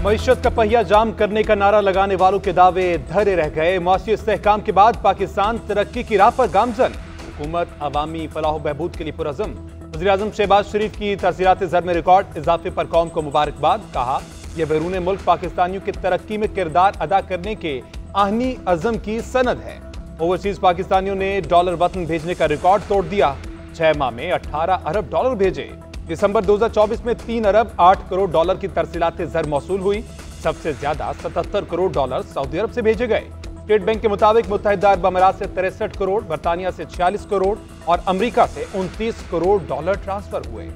मईशत का पहिया जाम करने का नारा लगाने वालों के दावे धरे रह गए। मुआशी इस्तेहकाम के बाद पाकिस्तान तरक्की की राह पर गामजन। हुकूमत अवामी फलाह बहबूद के लिए पुरअज़म। वज़ीर-ए-आज़म शहबाज शरीफ की तरसीलात ज़र में रिकॉर्ड इजाफे पर कौम को मुबारकबाद। कहा, यह बैरून मुल्क पाकिस्तानियों की तरक्की में किरदार अदा करने के आहनी अज़म की सनद है। ओवरसीज पाकिस्तानियों ने डॉलर वतन भेजने का रिकॉर्ड तोड़ दिया। 6 माह में 18 अरब डॉलर भेजे। दिसंबर 2024 में 3 अरब 8 करोड़ डॉलर की तरसीलात ज़र मौसूल हुई। सबसे ज्यादा 77 करोड़ डॉलर सऊदी अरब से भेजे गए। स्टेट बैंक के मुताबिक मुत्तहिदा अरब अमीरात से 63 करोड़, बरतानिया से 46 करोड़ और अमेरिका से 29 करोड़ डॉलर ट्रांसफर हुए।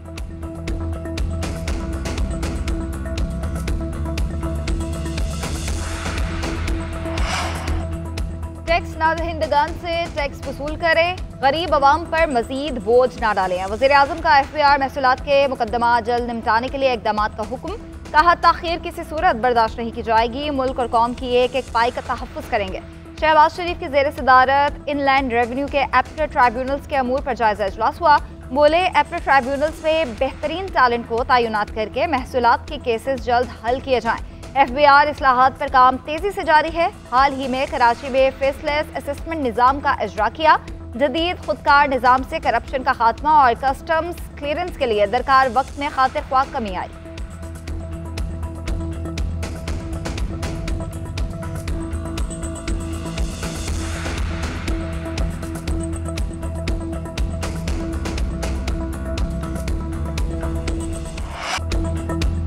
टैक्स नादहिंदगान से टैक्स वसूल करें, गरीब अवाम पर मजीद बोझ ना डालें। वज़ीर-ए-आज़म का FBI महसूलात के मुकदमा जल्द निपटाने के लिए इक़दामात का हुक्म। कहा, ताख़ीर किसी सूरत बर्दाश्त नहीं की जाएगी। मुल्क और कौम की एक एक पाई का तहफ़्फ़ुज़ करेंगे। शहबाज शरीफ की ज़ेर सदारत इनलैंड रेवेन्यू के एपलेट ट्राइब्यूनल्स के अमूर पर जायज़ा इजलास हुआ। बोले, एपलेट ट्राइब्यूनल्स में बेहतरीन टैलेंट को तैनात करके महसूलात के केसेस जल्द हल किए जाएँ। FBI इस्लाहात पर काम तेजी से जारी है। हाल ही में कराची में फेसलेस असेसमेंट निज़ाम का इजरा किया। जदीद खुदकार निज़ाम से करप्शन का खात्मा और कस्टम्स क्लियरेंस के लिए दरकार वक्त में खातिर ख्वाह कमी आई।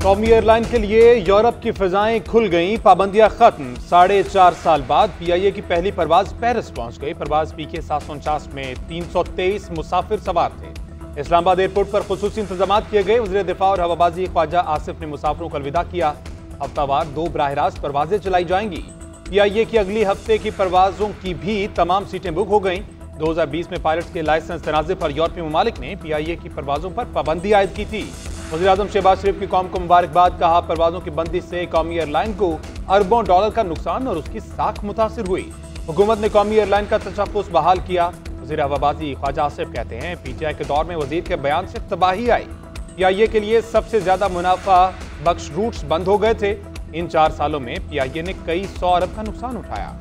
कौमी एयरलाइन के लिए यूरोप की फिजाएं खुल गईं, पाबंदियां खत्म। 4.5 साल बाद PIA की पहली परवाज पेरिस पहुंच गई। परवाज PK 749 में 323 मुसाफिर सवार थे। इस्लामाबाद एयरपोर्ट पर खुसूसी इंतजाम किए गए। वज़ीर दिफा और हवाबाजी ख्वाजा आसिफ ने मुसाफिरों को अलविदा किया। हफ्तावार 2 बराह रास्त परवाजें चलाई जाएंगी। PIA की अगली हफ्ते की परवाजों की भी तमाम सीटें बुक हो गईं। 2020 में पायलट्स के लाइसेंस तनाज़े पर यूरोपीय ममालिक ने PIA की परवाजों पर पाबंदी आयद की थी। वज़ीर-ए-आज़म शहबाज शरीफ की कौम को मुबारकबाद। कहा, परवाजों की बंदिश से कौमी एयरलाइन को अरबों डॉलर का नुकसान और उसकी साख मुतासिर हुई। हुकूमत ने कौमी एयरलाइन का तशख़्ख़ुस बहाल किया। वज़ीर हवाबाजी ख्वाजा आसिफ कहते हैं, PTI के दौर में वज़ीर के बयान से तबाही आई। PIA के लिए सबसे ज्यादा मुनाफा बख्श रूट्स बंद हो गए थे। इन 4 सालों में PIA ने कई 100 अरब का नुकसान उठाया।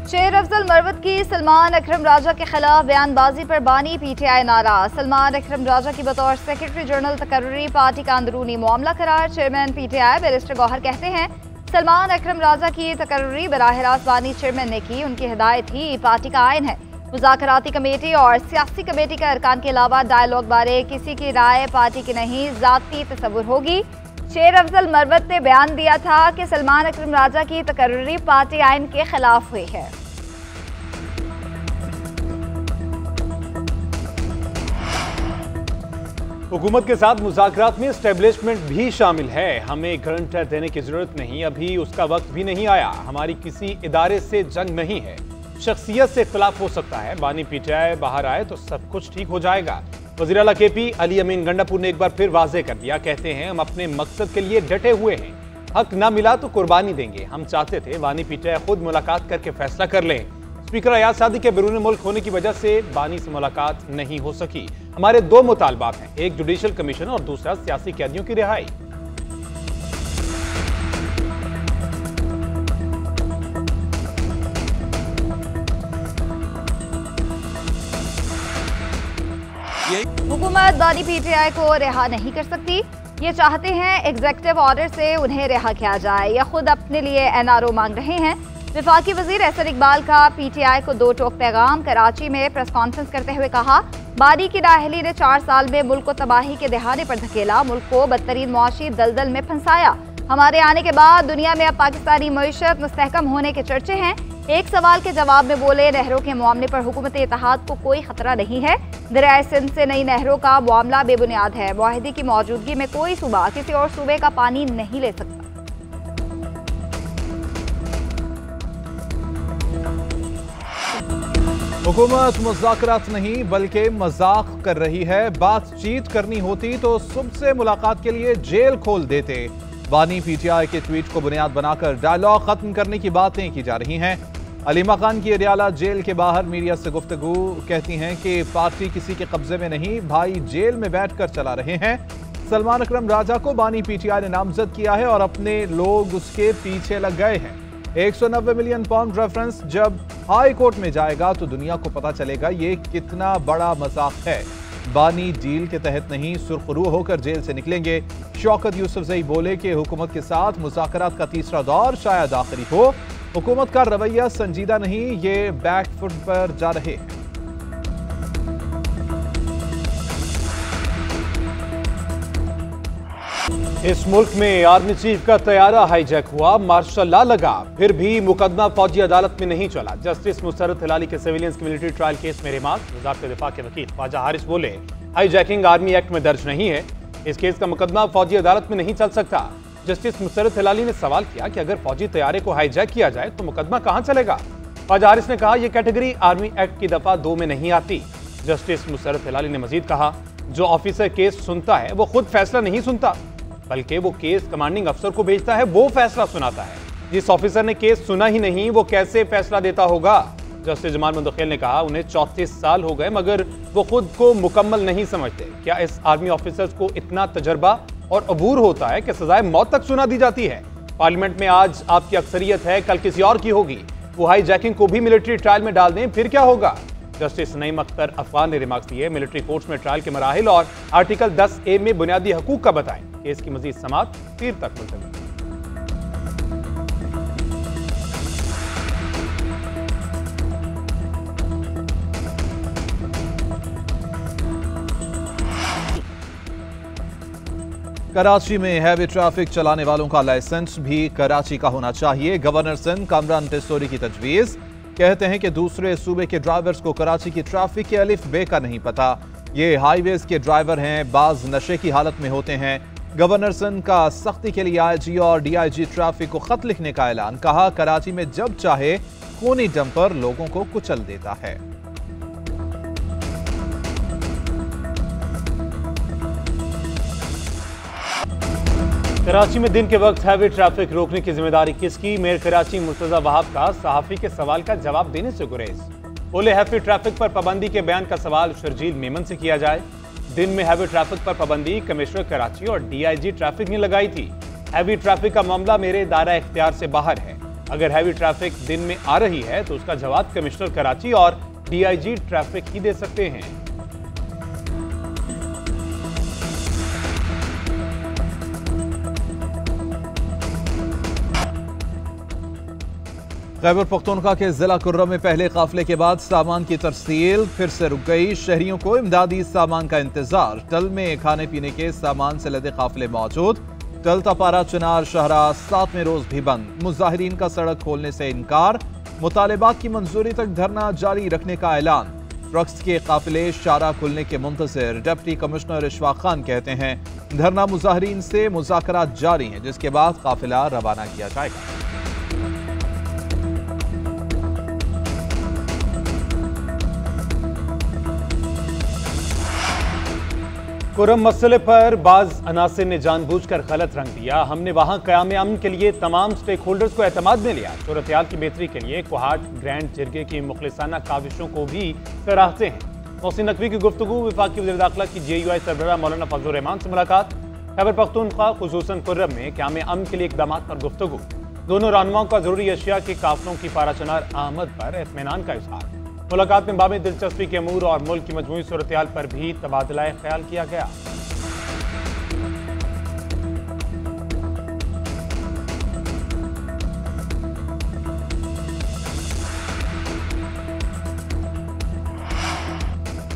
शेर अफजल मरवत की सलमान अकरम राजा के खिलाफ बयानबाजी पर बानी PTI नाराज। सलमान अकरम राजा की बतौर सेक्रेटरी जनरल तकर्री पार्टी का अंदरूनी मामला करार। चेयरमैन PTI बैरिस्टर गौहर कहते हैं, सलमान अकरम राजा की तकर्री बराह रास्त बानी चेयरमैन ने की। उनकी हिदायत ही पार्टी का आइन है। मुज़ाकराती कमेटी और सियासी कमेटी के अरकान के अलावा डायलॉग बारे किसी की राय पार्टी की नहीं, ज़ाती तसव्वुर होगी। शेर अफजल मरवत ने बयान दिया था कि सलमान अकरम राजा की तकर्री पार्टी आइन के खिलाफ हुई है। हुकूमत के साथ मुज़ाकरात में एस्टेब्लिशमेंट भी शामिल है। हमें गारंटर देने की जरूरत नहीं, अभी उसका वक्त भी नहीं आया। हमारी किसी इदारे से जंग नहीं है, शख्सियत से इख्तिलाफ हो सकता है। बानी PTI बाहर आए तो सब कुछ ठीक हो जाएगा। वज़ीर आला KP अली अमीन गंडापुर ने एक बार फिर वाज़ेह कर दिया। कहते हैं, हम अपने मकसद के लिए डटे हुए हैं। हक ना मिला तो कुर्बानी देंगे। हम चाहते थे बानी PTI खुद मुलाकात करके फैसला कर लें। स्पीकर अयाज सादी के बैरून मुल्क होने की वजह से बानी से मुलाकात नहीं हो सकी। हमारे 2 मुतालबात हैं, एक जुडिशल कमीशन और दूसरा सियासी कैदियों की रिहाई। हुकूमत बानी PTI को रिहा नहीं कर सकती। ये चाहते हैं एग्जीक्यूटिव ऑर्डर से उन्हें रिहा किया जाए या खुद अपने लिए NRO मांग रहे हैं। विफाकी वजीर एहसन इकबाल का PTI को 2 टोक पैगाम। कराची में प्रेस कॉन्फ्रेंस करते हुए कहा, बानी की नाअहली ने 4 साल में मुल्क को तबाही के दहाने पर धकेला, मुल्क को बदतरीन मुआशी दलदल में फंसाया। हमारे आने के बाद दुनिया में अब पाकिस्तानी मईशत मुस्तहकम होने के चर्चे हैं। एक सवाल के जवाब में बोले, नहरों के मामले पर हुकूमत इत्तेहाद को कोई खतरा नहीं है। दरियाए सिंध से नई नहरों का मामला बेबुनियाद है। मुआहिदे की मौजूदगी में कोई सूबा किसी और सूबे का पानी नहीं ले सकता। हुकूमत मुज़ाकरात नहीं बल्कि मजाक कर रही है। बातचीत करनी होती तो सुबह से मुलाकात के लिए जेल खोल देते। बानी पीटीआई के ट्वीट को बुनियाद बनाकर डायलॉग खत्म करने की बातें की जा रही हैं। अलीमा खान की अडियाला जेल के बाहर मीडिया से गुफ्तगू कहती हैं कि पार्टी किसी के कब्जे में नहीं, भाई जेल में बैठकर चला रहे हैं। सलमान अकरम राजा को बानी पीटीआई ने नामजद किया है और अपने लोग उसके पीछे लग गए हैं। 190 मिलियन पाउंड रेफरेंस जब हाई कोर्ट में जाएगा तो दुनिया को पता चलेगा ये कितना बड़ा मजाक है। बानी डील के तहत नहीं, सुरखरू होकर जेल से निकलेंगे। शौकत यूसुफजई बोले कि हुकूमत के साथ मुज़ाकरात का तीसरा दौर शायद आखिरी हो। हुकूमत का रवैया संजीदा नहीं, ये बैकफुट पर जा रहे हैं। इस मुल्क में आर्मी चीफ का तैयारा हाईजैक हुआ, मार्शल लॉ लगा, फिर भी मुकदमा फौजी अदालत में नहीं चला। जस्टिस मुसर्रत हिलाली के सिविलियंस की मिलिट्री ट्रायल केस में रिमांड। वज़ारत दिफा के वकील ख्वाजा हारिस बोले हाईजैकिंग आर्मी एक्ट में दर्ज नहीं है, इस केस का मुकदमा फौजी अदालत में नहीं चल सकता। जस्टिस मुसर्रत हिलाली ने सवाल किया कि अगर फौजी तैयारे को हाईजैक किया जाए तो मुकदमा कहां चलेगा। ख्वाजा हारिस ने कहा यह कैटेगरी आर्मी एक्ट की दफा 2 में नहीं आती। जस्टिस मुसर्रत हिलाली ने मजीद कहा जो ऑफिसर केस सुनता है वो खुद फैसला नहीं सुनता, बल्कि वो केस कमांडिंग अफसर को भेजता है, वो फैसला सुनाता है। जिस ऑफिसर ने केस सुना ही नहीं वो कैसे फैसला देता होगा। जस्टिस जमाल मुंतखिल ने कहा उन्हें 34 साल हो गए मगर वो खुद को मुकम्मल नहीं समझते। क्या इस आर्मी ऑफिसर्स को इतना तजर्बा और अबूर होता है कि सजाए मौत तक सुना दी जाती है। पार्लियामेंट में आज आपकी अक्सरियत है, कल किसी और की होगी, वो हाईजैकिंग को भी मिलिट्री ट्रायल में डाल दें फिर क्या होगा। जस्टिस नईम अख्तर अफगान ने रिमार्क्स दिए मिलिट्री कोर्ट्स में ट्रायल के मराहिल और आर्टिकल 10A में बुनियादी हकूक का बताएं। केस की मजीद समाअत पीर तक मुलतवी। कराची में हैवी ट्रैफिक चलाने वालों का लाइसेंस भी कराची का होना चाहिए। गवर्नर सिंध कामरान टेस्टोरी की तजवीज़। कहते हैं कि दूसरे सूबे के ड्राइवर्स को कराची की ट्रैफिक के अलिफ बे का नहीं पता। ये हाईवेज के ड्राइवर हैं, बाज नशे की हालत में होते हैं। गवर्नर सिंध का सख्ती के लिए IG और DIG ट्रैफिक को खत लिखने का ऐलान। कहा कराची में जब चाहे खूनी डंपर लोगों को कुचल देता है। कराची में दिन के वक्त हैवी ट्रैफिक रोकने की जिम्मेदारी किसकी। मेयर कराची मुर्तजा वहाब का सहाफी के सवाल का जवाब देने से गुरेज। बोले हैवी ट्रैफिक पर पाबंदी के बयान का सवाल शर्जील मेमन से किया जाए। दिन में हैवी ट्रैफिक पर पाबंदी कमिश्नर कराची और DIG ट्रैफिक ने लगाई थी। हैवी ट्रैफिक का मामला मेरे दायरा इख्तियार से बाहर है। अगर हैवी ट्रैफिक दिन में आ रही है तो उसका जवाब कमिश्नर कराची और DIG ट्रैफिक ही दे सकते हैं। खैबर पख्तूनख्वा के जिला कुर्रम में पहले काफिले के बाद सामान की तरसील फिर से रुक गई। शहरियों को इमदादी सामान का इंतजार। टल में खाने पीने के सामान से लदे काफिले मौजूद। टल तपारा चिनार शहरा 7वें रोज भी बंद। मुजाहिरीन का सड़क खोलने से इनकार। मुतालिबात की मंजूरी तक धरना जारी रखने का ऐलान। ट्रक्स के काफिले शारा खुलने के मुंतजिर। डिप्टी कमिश्नर इशफाक खान कहते हैं धरना मुजाहिरीन से मुज़ाकरात जारी हैं, जिसके बाद काफिला रवाना किया जाएगा। कुर्रम मसले पर बाज अनासिर ने जानबूझकर गलत रंग दिया। हमने वहां क़याम अमन के लिए तमाम स्टेक होल्डर्स को एतमाद में लिया। सूरत-ए-हाल की बेहतरी के लिए कोहाट ग्रैंड जिरगे की मुखलिसाना काविशों को भी सराहते हैं। मोहसिन नकवी की गुफ्तगू। वफाकी वज़ीर दाखिला की GUI सरबराह मौलाना फजलुर रहमान से मुलाकात। खैबर पख्तूनख्वा खुसूसन कुर्रम में क़याम अमन के लिए इक़दाम पर गुफ्तगू। दोनों रहनुमाओं का जरूरी अशिया के काफिलों की पाराचनार आमद पर इत्मीनान का इज़हार। मुलाकात में बामे दिलचस्पी के अमूर और मुल्क की मजमूई सूरत-ए-हाल पर भी तबादला ख्याल किया गया।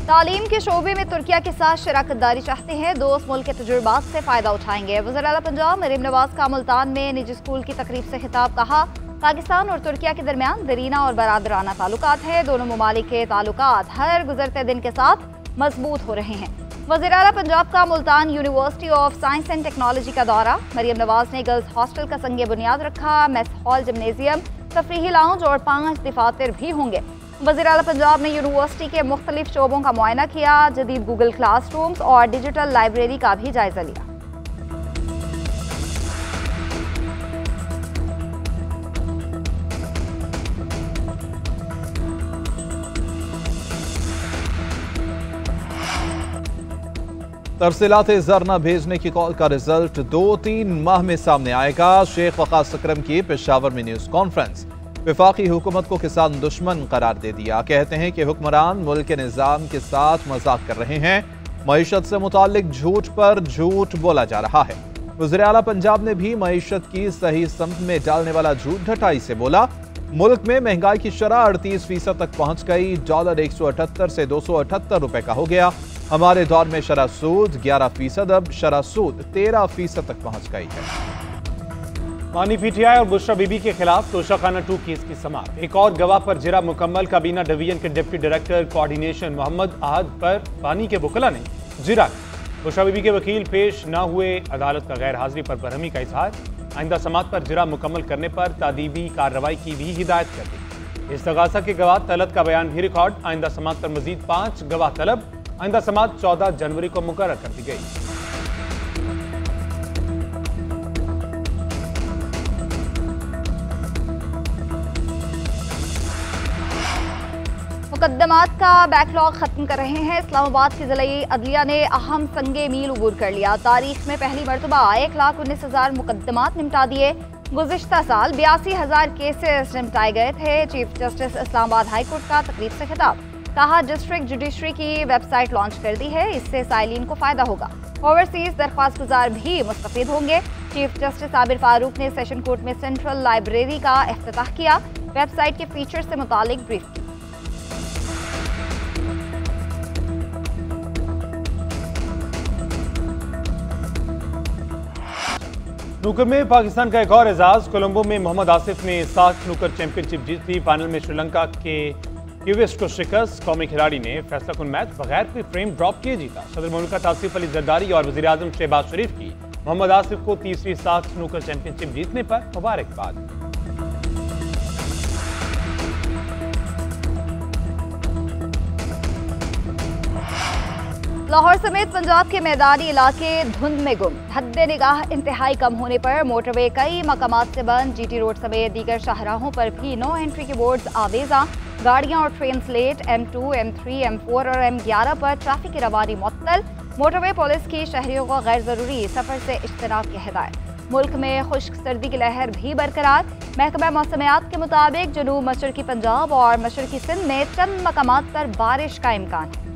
तालीम के शोबे में तुर्किया के साथ शराकत दारी चाहते हैं। दोस्त मुल्क के तजुर्बात से फायदा उठाएंगे। वज़ीर आला पंजाब मरीम नवाज का मुल्तान में निजी स्कूल की तकरीब से खिताब। कहा पाकिस्तान और तुर्किया के दरमियान दरीना और बरादराना ताल्लुकात है। दोनों ममालिक के ताल्लुकात हर गुजरते दिन के साथ मजबूत हो रहे हैं। वज़ीर आला पंजाब का Multan university of science and technology का दौरा। मरीम नवाज ने गर्ल्स हॉस्टल का संग बुनियाद रखा। मेस हॉल, जिम्नेजियम, तफरीही लाउंज और 5 दफातर भी होंगे। वज़ीर आला पंजाब ने यूनिवर्सिटी के मुख्तलिफ शोबों का मुआयना किया। जदीद गूगल क्लासरूम्स और डिजिटल लाइब्रेरी का भी जायजा लिया। तरसीलात ज़र न भेजने की कॉल का रिजल्ट 2-3 माह में सामने आएगा। शेख वक़ास अकरम की पेशावर में न्यूज़ कॉन्फ्रेंस। वफाकी हुकूमत को किसान दुश्मन करार दे दिया। कहते हैं कि हुक्मरान मुल्क के निज़ाम के साथ मजाक कर रहे हैं। मईशत से मुतालिक झूठ पर झूठ बोला जा रहा है। वज़ीर आला पंजाब ने भी मईशत की सही समत में डालने वाला झूठ ढटाई से बोला। मुल्क में महंगाई की शरह 38% तक पहुंच गई। डॉलर 178 से 278 रुपए का हो गया। हमारे दौर में शरह सूद 11%, अब शरह सूद 13% तक पहुंच गई है। मानी पीटीआई और बुशरा बीबी के खिलाफ तोशाखाना 2 केस की समाअत। एक और गवाह पर जिरा मुकम्मल। काबीना डिवीजन के डिप्टी डायरेक्टर कोऑर्डिनेशन मोहम्मद अहद पर पानी के वकला ने जिरा। बुशरा बीबी के वकील पेश न हुए। अदालत का गैर हाजिरी पर बरहमी का इजहार। आइंदा समाअत पर जिरा मुकम्मल करने पर तादीबी कार्रवाई की भी हिदायत कर दी। इस्तगासा के गवाह तलब का बयान भी रिकॉर्ड। आइंदा समाअत पर मजीद 5 गवाह तलब। आइंदा समाअत 14 जनवरी को मुकर्रर कर दी गई। मुकदमात का बैकलॉग खत्म कर रहे हैं। इस्लामाबाद की ज़िला अदलिया ने अहम संगे मील उबूर कर लिया। तारीख में पहली मरतबा 1,19,000 मुकदमात निपटा दिए। गुज़िश्ता साल 82,000 केसेस निपटाए गए थे। Chief justice Islamabad high court का तकरीब से खिताब। कहा डिस्ट्रिक्ट जुडिशरी की वेबसाइट लॉन्च कर दी है, इससे साइलिन को फायदा होगा। ओवरसीज दरख्वास्त गुजार भी मुस्तफीद होंगे। चीफ जस्टिस आबिर फारूक ने सेशन कोर्ट में सेंट्रल लाइब्रेरी का इफ्तिताह किया। वेबसाइट के फीचर से मुतालिक ब्रीफ किया। स्नूकर में पाकिस्तान का एक और एजाज। कोलंबो में मोहम्मद आसिफ ने साख स्नूकर चैंपियनशिप जीत ली। फाइनल में श्रीलंका के क्यूवेस्ट को शिकस्त। कौमी खिलाड़ी ने फैसला कुन मैच बगैर कोई फ्रेम ड्रॉप किए जीता। सदर मुल्क आसिफ अली जरदारी और वज़ीर आज़म शहबाज शरीफ की मोहम्मद आसिफ को तीसरी साख स्नूकर चैंपियनशिप जीतने पर मुबारकबाद। लाहौर समेत पंजाब के मैदानी इलाके धुंध में गुम। हद्दे निगाह इंतहाई कम होने पर मोटरवे कई मकामात से बंद। जीटी रोड समेत दीगर शाहराहों पर भी नो एंट्री के बोर्ड्स आवेजा। गाड़ियां और train late. M2, M3, M4 और M11 पर ट्रैफिक की रवानी मुअत्तल। मोटरवे पुलिस की शहरियों को गैर जरूरी सफर से इज्तनाब की हिदायत। मुल्क में खुश्क सर्दी की लहर भी बरकरार। महकमा मौसमियात के मुताबिक जनूब मशरकी पंजाब और मशरकी सिंध में चंद मकामात पर बारिश का इम्कान है।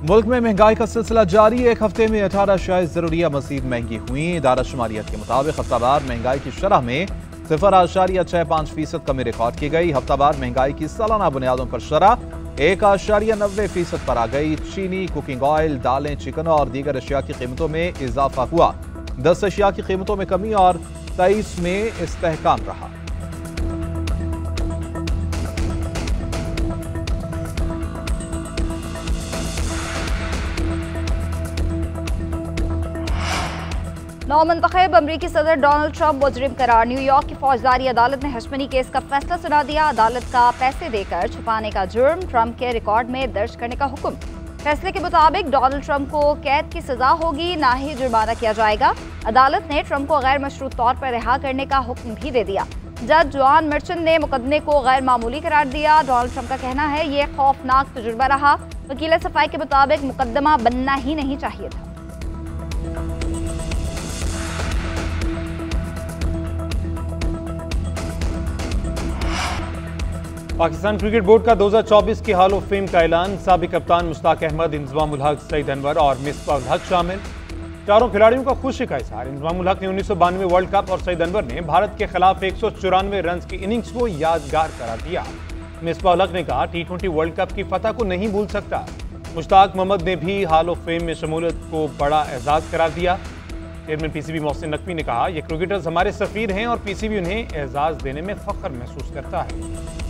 मुल्क में महंगाई का सिलसिला जारी। एक हफ्ते में 18 शायद जरूरिया मजीद महंगी हुई। इदारा शुमारियत के मुताबिक हफ्तावार महंगाई की शरह में 0.65% कमी रिकॉर्ड की गई। हफ्तावार महंगाई की सालाना बुनियादों पर शरह 1.90% पर आ गई। चीनी, कुकिंग ऑयल, दालें, चिकन और दीगर अशिया की कीमतों में इजाफा हुआ। 10 अशिया की कीमतों में कमी और 23 में इस्तेहकाम रहा। नौमंतखब अमरीकी सदर डोनाल्ड ट्रंप मुजरिम करार। न्यूयॉर्क की फौजदारी अदालत ने हशमनी केस का फैसला सुना दिया। अदालत का पैसे देकर छुपाने का जुर्म ट्रंप के रिकॉर्ड में दर्ज करने का हुक्म। फैसले के मुताबिक डोनाल्ड ट्रंप को कैद की सजा होगी, ना ही जुर्माना किया जाएगा। अदालत ने ट्रंप को गैर मशरूत तौर पर रिहा करने का हुक्म भी दे दिया। जज जॉन मर्चेंट ने मुकदमे को गैर मामूली करार दिया। डोनाल्ड ट्रंप का कहना है ये खौफनाक तजुर्बा रहा। वकील सफाई के मुताबिक मुकदमा बनना ही नहीं चाहिए था। पाकिस्तान क्रिकेट बोर्ड का 2024 की हॉल ऑफ फेम का ऐलान। साबिक कप्तान मुश्ताक अहमद, इंजमामुल हक, सईद अनवर और मिसबाहुल हक शामिल। चारों खिलाड़ियों का खुशी का इजहार। इंजमामुल हक ने 1992 वर्ल्ड कप और सईद अनवर ने भारत के खिलाफ 194 रन की इनिंग्स को यादगार करार दिया। मिसबाहुल हक ने कहा T20 वर्ल्ड कप की फतह को नहीं भूल सकता। मुश्ताक मोहम्मद ने भी हॉल ऑफ फेम में शमूलियत को बड़ा एजाज करार दिया। चेयरमैन PCB मोहसिन नकवी ने कहा ये क्रिकेटर्स हमारे सफीर हैं और PCB उन्हें एजाज देने में फख्र महसूस करता है।